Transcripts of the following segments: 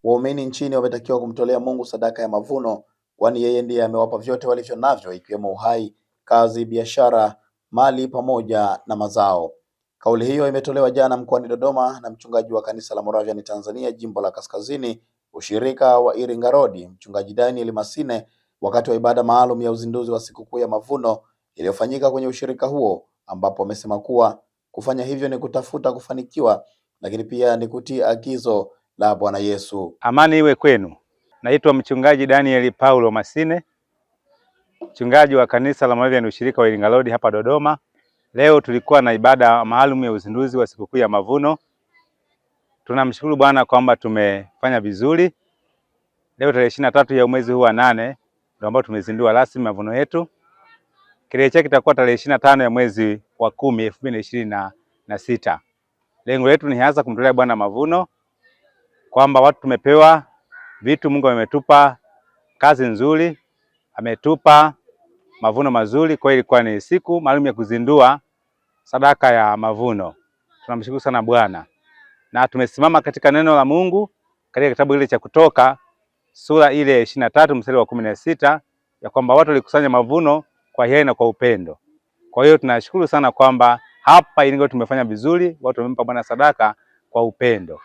Waumini nchini wametakiwa kumtolea Mungu sadaka ya mavuno, kwani yeye ndiye amewapa vyote walivyo navyo, ikiwemo uhai, kazi, biashara, mali pamoja na mazao. Kauli hiyo imetolewa jana mkoani Dodoma na mchungaji wa kanisa la Moravian Tanzania jimbo la Kaskazini, ushirika wa Iringa Road, mchungaji Daniel Masine, wakati wa ibada maalum ya uzinduzi wa sikukuu ya mavuno iliyofanyika kwenye ushirika huo, ambapo amesema kuwa kufanya hivyo ni kutafuta kufanikiwa, lakini pia ni kutii agizo la Bwana Yesu. Amani iwe kwenu. Naitwa mchungaji Daniel Paulo Masine, mchungaji wa kanisa la Moravian ushirika wa Iringa Road hapa Dodoma. Leo tulikuwa na ibada maalum ya uzinduzi wa sikukuu ya mavuno. Tunamshukuru Bwana kwamba tumefanya vizuri. Leo tarehe 23 ya mwezi huu wa 8 ndio ambao tumezindua rasmi mavuno yetu. Kilele chake kitakuwa tarehe 25 ya mwezi wa 10 2026. Lengo letu ni hasa kumtolea Bwana mavuno, kwamba watu tumepewa vitu, Mungu ametupa kazi nzuri, ametupa mavuno mazuri. Kwa hiyo ilikuwa ni siku maalum ya kuzindua sadaka ya mavuno. Tunamshukuru sana Bwana. Na tumesimama katika neno la Mungu katika kitabu ile cha Kutoka sura ile 23 mstari wa 16 ya kwamba watu walikusanya mavuno kwa hiari na kwa upendo. Kwa hiyo tunashukuru sana kwamba hapa Iringa tumefanya vizuri, watu wamempa Bwana sadaka kwa upendo.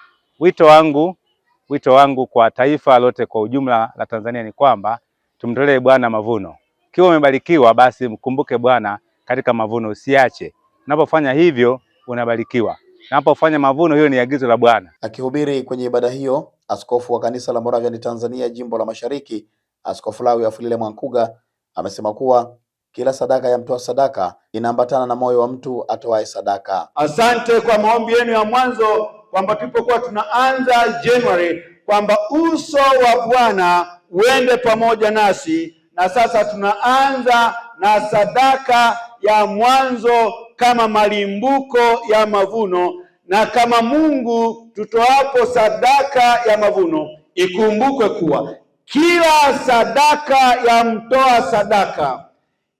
Wito wangu kwa taifa lote kwa ujumla la Tanzania ni kwamba tumtolee Bwana mavuno. Kiwa umebarikiwa basi mkumbuke Bwana katika mavuno, usiache. Unapofanya hivyo unabarikiwa. Unapofanya mavuno, hiyo ni agizo la Bwana. Akihubiri kwenye ibada hiyo, askofu wa kanisa la Moravian Tanzania jimbo la Mashariki, Askofu Lawi Afulile Mwankuga, amesema kuwa kila sadaka ya mtoa sadaka inaambatana na moyo wa mtu atoaye sadaka. Asante kwa maombi yenu ya mwanzo, kwamba tulipokuwa tunaanza January kwamba uso wa Bwana uende pamoja nasi, na sasa tunaanza na sadaka ya mwanzo kama malimbuko ya mavuno. Na kama Mungu tutoapo sadaka ya mavuno, ikumbukwe kuwa kila sadaka ya mtoa sadaka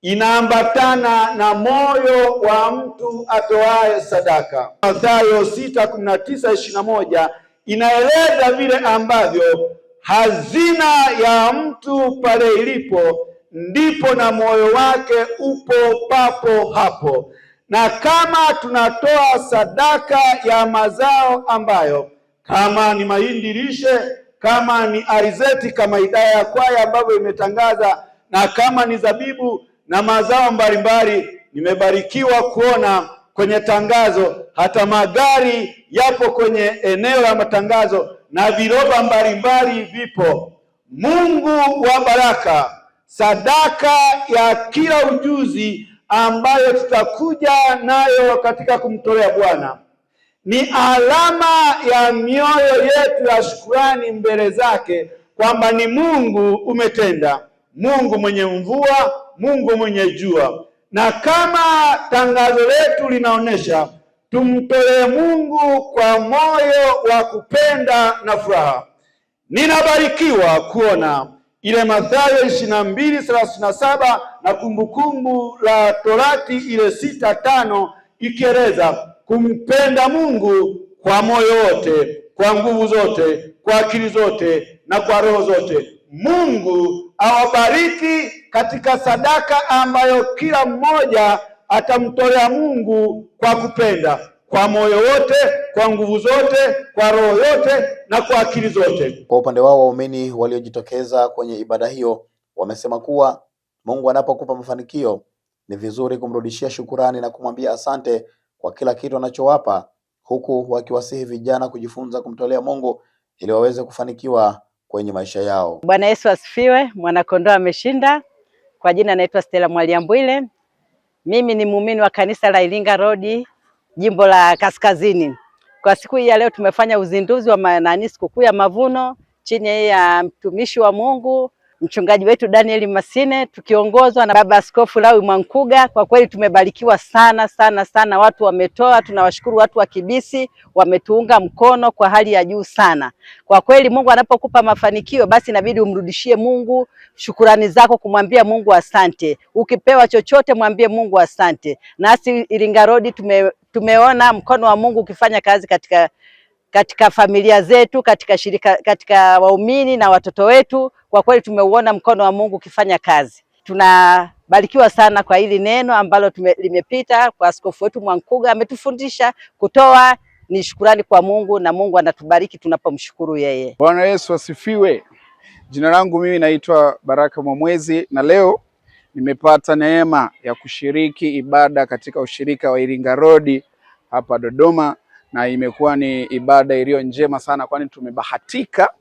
inaambatana na moyo wa mtu atoaye sadaka. Mathayo 6:19-21 inaeleza vile ambavyo hazina ya mtu pale ilipo, ndipo na moyo wake upo papo hapo. Na kama tunatoa sadaka ya mazao ambayo kama ni mahindi lishe, kama ni alizeti kama idara ya kwaya ambavyo imetangaza, na kama ni zabibu na mazao mbalimbali, nimebarikiwa kuona kwenye tangazo hata magari yapo kwenye eneo la matangazo na viroba mbalimbali vipo. Mungu wa baraka, sadaka ya kila ujuzi ambayo tutakuja nayo katika kumtolea Bwana ni alama ya mioyo yetu ya shukrani mbele zake, kwamba ni Mungu umetenda, Mungu mwenye mvua, Mungu mwenye jua. Na kama tangazo letu linaonesha, tumtolee Mungu kwa moyo wa kupenda na furaha. Ninabarikiwa kuona ile Mathayo 22:37 na Kumbukumbu la Torati ile 6:5 ikieleza kumpenda Mungu kwa moyo wote, kwa nguvu zote, kwa akili zote na kwa roho zote. Mungu awabariki katika sadaka ambayo kila mmoja atamtolea Mungu kwa kupenda, kwa moyo wote, kwa nguvu zote, kwa roho yote na kwa akili zote. Kwa upande wao, waumini waliojitokeza kwenye ibada hiyo wamesema kuwa Mungu anapokupa mafanikio ni vizuri kumrudishia shukurani na kumwambia asante kwa kila kitu anachowapa, huku wakiwasihi vijana kujifunza kumtolea Mungu ili waweze kufanikiwa kwenye maisha yao. Bwana Yesu asifiwe. Mwanakondoo ameshinda. Kwa jina naitwa Stella Mwaliambwile. Mimi ni muumini wa kanisa la Iringa Road jimbo la Kaskazini. Kwa siku hii ya leo tumefanya uzinduzi wa sikukuu ya mavuno chini ya mtumishi wa Mungu mchungaji wetu Daniel Masine, tukiongozwa na baba Askofu Lawi Mwankuga. Kwa kweli tumebarikiwa sana sana sana, watu wametoa, tunawashukuru watu wa Kibisi, wametuunga mkono kwa hali ya juu sana. Kwa kweli Mungu anapokupa mafanikio, basi inabidi umrudishie Mungu shukurani zako, kumwambia Mungu asante. Ukipewa chochote mwambie Mungu asante. Nasi Iringa Road tumeona mkono wa Mungu ukifanya kazi katika katika familia zetu, katika shirika, katika waumini na watoto wetu. Kwa kweli tumeuona mkono wa Mungu ukifanya kazi. Tunabarikiwa sana kwa hili neno ambalo limepita kwa askofu wetu Mwankuga, ametufundisha kutoa ni shukurani kwa Mungu, na Mungu anatubariki tunapomshukuru yeye. Bwana Yesu asifiwe. Jina langu mimi naitwa Baraka Mwamwezi, na leo nimepata neema ya kushiriki ibada katika ushirika wa Iringa Road hapa Dodoma, na imekuwa ni ibada iliyo njema sana, kwani tumebahatika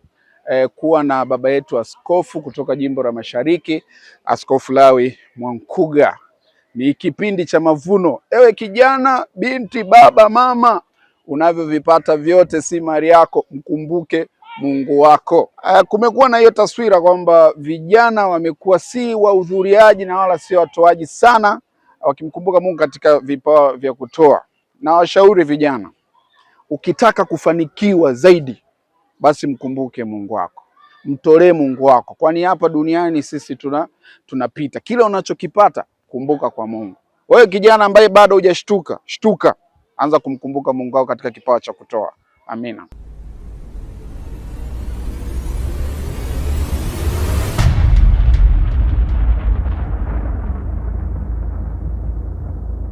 kuwa na baba yetu askofu kutoka jimbo la Mashariki, Askofu Lawi Mwankuga. Ni kipindi cha mavuno. Ewe kijana, binti, baba, mama, unavyovipata vyote si mali yako, mkumbuke Mungu wako. Kumekuwa na hiyo taswira kwamba vijana wamekuwa si wahudhuriaji na wala si watoaji sana, wakimkumbuka Mungu katika vipawa vya kutoa. Na washauri vijana, ukitaka kufanikiwa zaidi, basi mkumbuke Mungu wako, mtolee Mungu wako, kwani hapa duniani sisi tunapita. Kila unachokipata kumbuka kwa Mungu. Wewe kijana ambaye bado hujashtuka, shtuka, anza kumkumbuka Mungu wako katika kipawa cha kutoa. Amina.